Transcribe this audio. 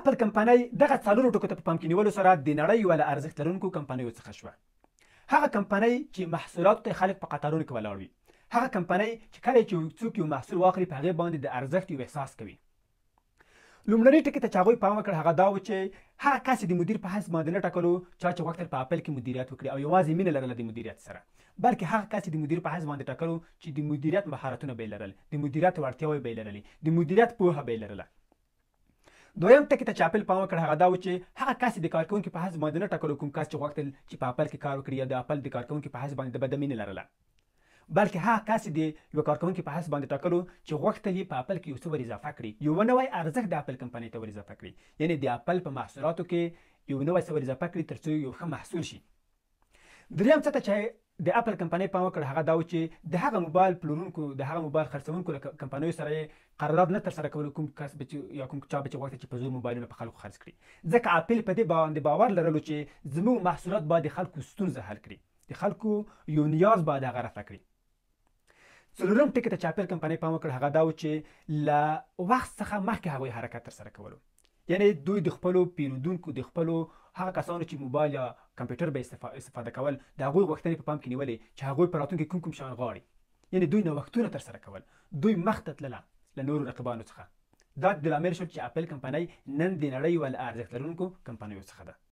اپل کمپنۍ دغه څلورو ټکو ته په پام کې نیولو سره د نړۍ یوه له ارزښت لرونکو کمپنیو څخه شوه. هغه کمپنۍ چې محصولاتو ته خلک په قطارونو کې ولاړ وي، هغه کمپنۍ چې کله چې څوک یو محصول واخلي په هغې باندې د ارزښت یو احساس کوي. لومړني ټکي ته چې هغوی پام وکړ هغه دا و چې هغه کس د مدیر په حیث باندې نه ټاکلو چا چې غوښتل په اپل کې مدیریت وکړي او یوازې مینه لرله د مدیریت سره، بلکې هغه کس چې د مدیر په حیث باندې ټاکلو چې د مدیریت مهارتونه به یې لرل، د مدیریت وړتیاوې به یې لرلې، د مدیریت پوهه به یې لرله. دویم ټکي ته چې اپل پام وکړ هغه دا و چې هغه کس د کارکوونکي په حیث باندې نه ټاکلو، کوم کس چې غوښتل چې په اپل کې کار وکړي یا د اپل د کارکوونکي په حیث باندې د مینه لرله، بلکې هغه کس د یو کارکوونکي په حیث باندې ټاکلو چې غوښتل یې په اپل کې یو څه ور اضافه کړي، یو نوی ارزښت د اپل کمپنۍ ته ور اضافه کړي، یعنې د اپل په محصولاتو کې یو نوی څه ور اضافه کړي تر څو یو ښه محصول شي. دریم څه ته چې د اپل کمپنۍ پام وکړ هغه دا و چې د هغه موبایل پلورونکو، د هغه موبایل خرڅونکو له کمپنیو سره یې قرارداد نه ترسره کولو، کوم کس به چې یا کوم چا به چې غوښتل چې په زور موبایلونه په خلکو خرڅ کړي، ځکه اپل په دې باندې باور لرلو چې زموږ محصولات باید د خلکو ستونزه حل کړي، د خلکو یو نیاز باید هغه رفع کړي. څلورم ټکي ته چې اپل کمپنۍ پام وکړ هغه دا و چې له وخت څخه مخکې هغوی حرکت ترسره کولو، یعنې دوی د خپلو پیرودونکو، د خپلو هغه کسانو چې موبایل یا کمپیوټر به استفاده کول، د هغوی غوښتنې په پام کې نیولې چې هغوی په راتلونکي کوم کوم شیان غواړي، یعنې دوی نوښتونه ترسره کول، دوی مخ ته تلله له نورو رقیبانو څخه. دا د لامل شو چې اپل کمپنۍ نن د نړۍ یوه له ارزښت لرونکو کمپنیو څخه ده.